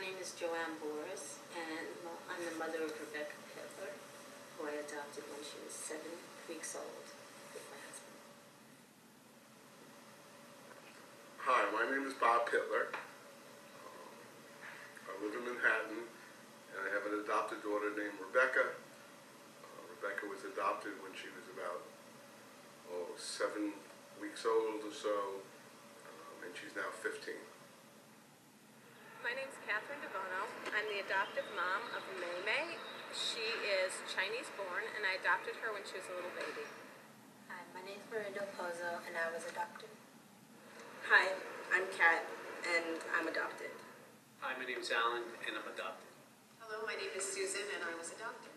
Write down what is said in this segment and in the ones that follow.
name is Joanne Boris, and I'm the mother of Rebecca Hitler, who I adopted when she was 7 weeks old with my husband. Hi, my name is Bob Hitler. I live in Manhattan, and I have an adopted daughter named Rebecca. Rebecca was adopted when she was about 7 weeks old or so, and she's now 15. My name's Catherine DeVono. I'm the adoptive mom of Mei Mei. She is Chinese born, and I adopted her when she was a little baby. Hi, my name's Marindo Pozo, and I was adopted. Hi, I'm Kat, and I'm adopted. Hi, my name's Alan, and I'm adopted. Hello, my name is Susan, and I was adopted.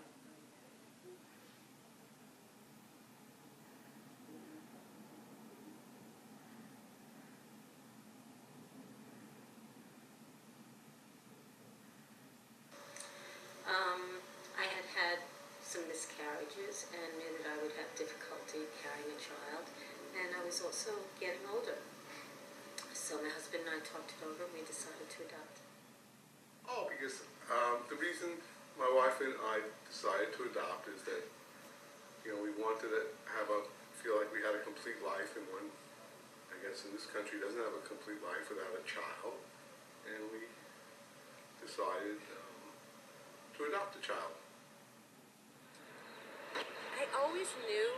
I had had some miscarriages and knew that I would have difficulty carrying a child, and I was also getting older. So my husband and I talked it over, and we decided to adopt. Oh, because the reason my wife and I decided to adopt is that, we wanted to feel like we had a complete life, and one, I guess, in this country doesn't have a complete life without a child, and we decided to adopt a child. I always knew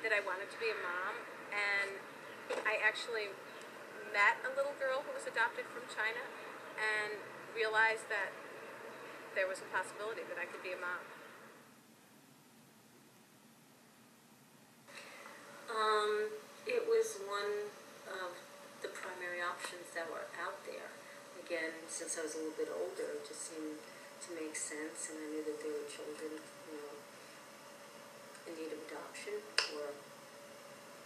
that I wanted to be a mom, and I actually met a little girl who was adopted from China and realized that there was a possibility that I could be a mom. It was one of the primary options that were out there. Again, since I was a little bit older, it just seemed to make sense, and I knew that there were children, in need of adoption or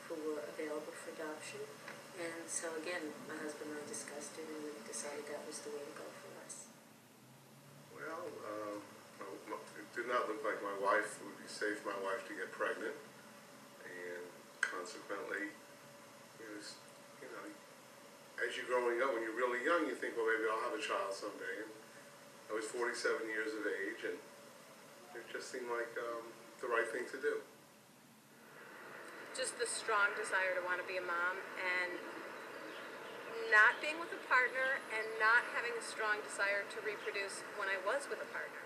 who were available for adoption. And so again, my husband and I discussed it, and we decided that was the way to go for us. Well, it did not look like my wife would be safe for my wife to get pregnant, and consequently, as you're growing up, when you're really young, you think, well, maybe I'll have a child someday. And I was 47 years of age, and it just seemed like the right thing to do. Just the strong desire to want to be a mom, and not being with a partner, and not having a strong desire to reproduce when I was with a partner.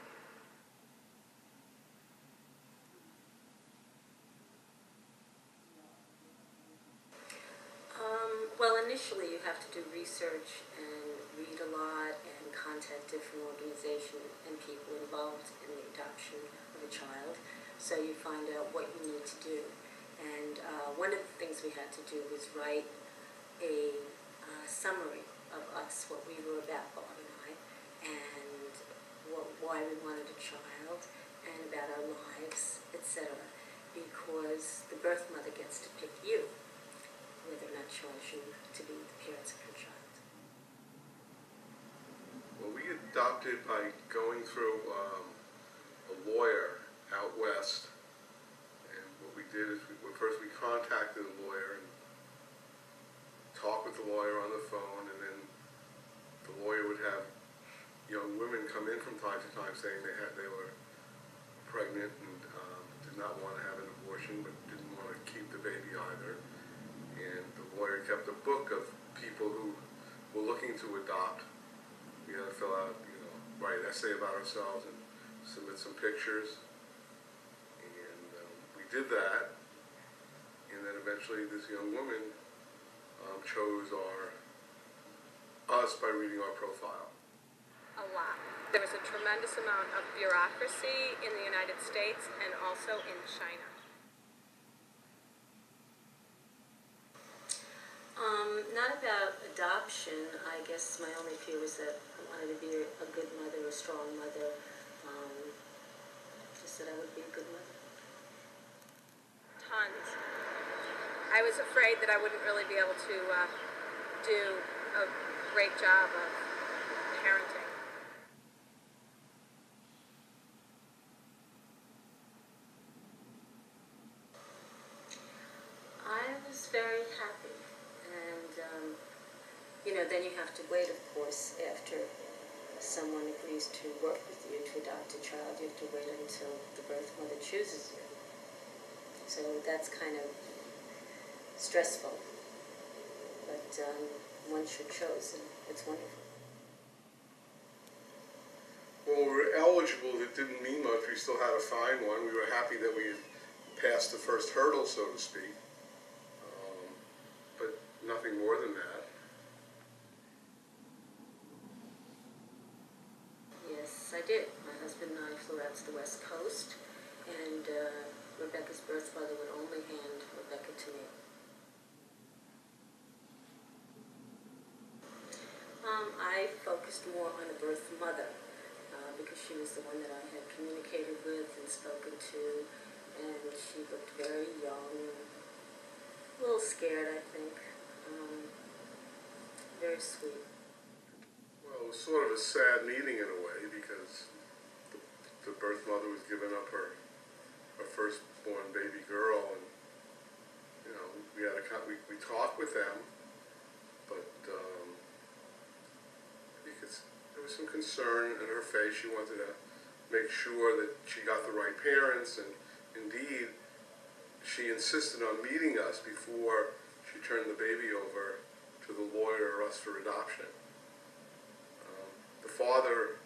Well, initially you have to do research and read a lot and contact different organizations and people involved in the adoption of a child, so you find out what you need to do. And one of the things we had to do was write a summary of us, what we were about, Bob and I, and why we wanted a child, and about our lives, etc. Because the birth mother gets to pick you, whether or not she wants you to be the parents of her child. Well, we adopted by going through a lawyer out west. And what we did is, first we contacted a lawyer and talked with the lawyer on the phone, and then the lawyer would have young women come in from time to time saying they were pregnant and did not want to have an abortion, but didn't want to keep the baby either. And the lawyer kept a book of people who were looking to adopt. We had to fill out, write an essay about ourselves and submit some pictures. And we did that. And then eventually this young woman chose us by reading our profile. A lot. There was a tremendous amount of bureaucracy in the United States and also in China. Not about adoption. I guess my only fear was that I wanted to be a good mother, a strong mother. Just that I would be a good mother. Tons. I was afraid that I wouldn't really be able to do a great job of parenting. I was very happy, and then you have to wait, of course, after someone agrees to work with you to adopt a child, you have to wait until the birth mother chooses you. So that's kind of stressful. But once you're chosen, it's wonderful. Well, we were eligible. It didn't mean much. We still had to find one. We were happy that we had passed the first hurdle, so to speak. But nothing more than that. Yes, I did. My husband and I flew out to the West Coast, and Rebecca's birth mother would only hand Rebecca to me. I focused more on the birth mother because she was the one that I had communicated with and spoken to, and she looked very young, a little scared, I think, very sweet. Well, it was sort of a sad meeting in a way because the birth mother was giving up her firstborn baby girl, and we talked with them, but because there was some concern in her face. She wanted to make sure that she got the right parents, and indeed, she insisted on meeting us before she turned the baby over to the lawyer or us for adoption. The father,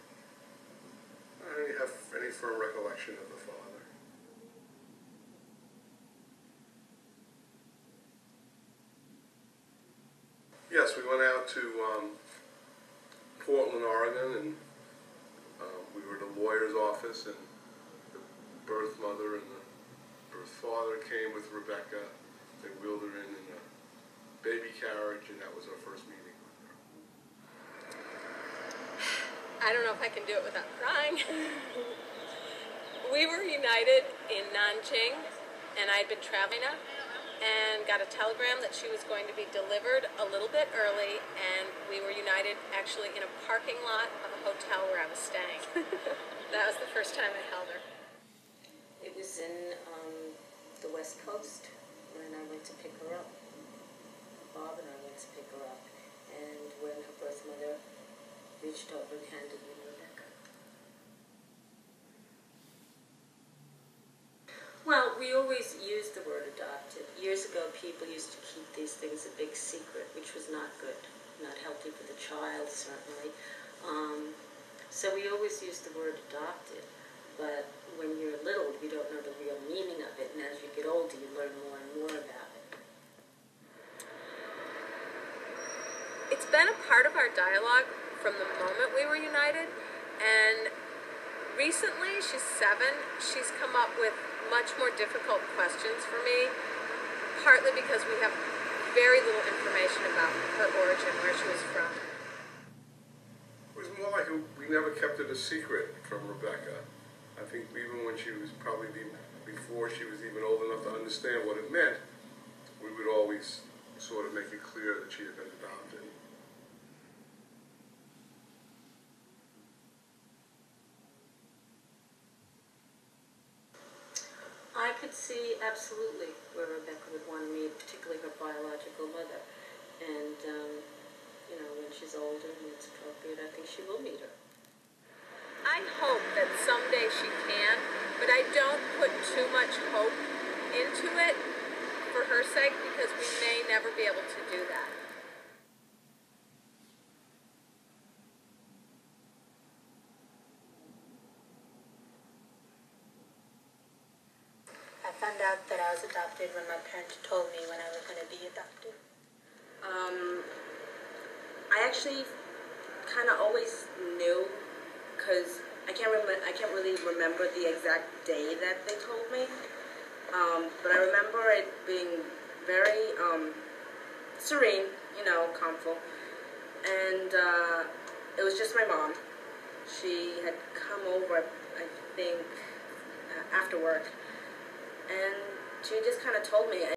I don't have any firm recollection of the father. Yes, we went out to Portland, Oregon, and we were at a lawyer's office, and the birth mother and the birth father came with Rebecca. They wheeled her in a baby carriage, and that was our first meeting with her. I don't know if I can do it without crying. We were united in Nanjing, and I'd been traveling and got a telegram that she was going to be delivered a little bit early, and we were united actually in a parking lot of a hotel where I was staying. That was the first time I held her. It was in the West Coast when I went to pick her up. Bob and I went to pick her up, and when her birth mother reached over and handed me Rebecca. Well, we always used the word adopted. Years ago, people used to keep these things a big secret, which was not good, not healthy for the child, certainly. So we always used the word adopted. But when you're little, you don't know the real meaning of it, and as you get older, you learn more and more about it. It's been a part of our dialogue from the moment we were united, and recently, she's 7, she's come up with much more difficult questions for me, partly because we have very little information about her origin, where she was from. It was more like we never kept it a secret from Rebecca. I think even when she was before she was even old enough to understand what it meant, we would always sort of make it clear that she had been adopted. I could see absolutely where Rebecca would want to meet, particularly her biological mother. And, when she's older and it's appropriate, I think she will meet her. I hope that someday she can, but I don't put too much hope into it for her sake because we may never be able to do that. I found out that I was adopted when my parents told me when I was going to be adopted. I actually kind of always knew, because I can't really remember the exact day that they told me. But I remember it being very serene, calmful, and it was just my mom. She had come over, I think, after work, and she just kind of told me.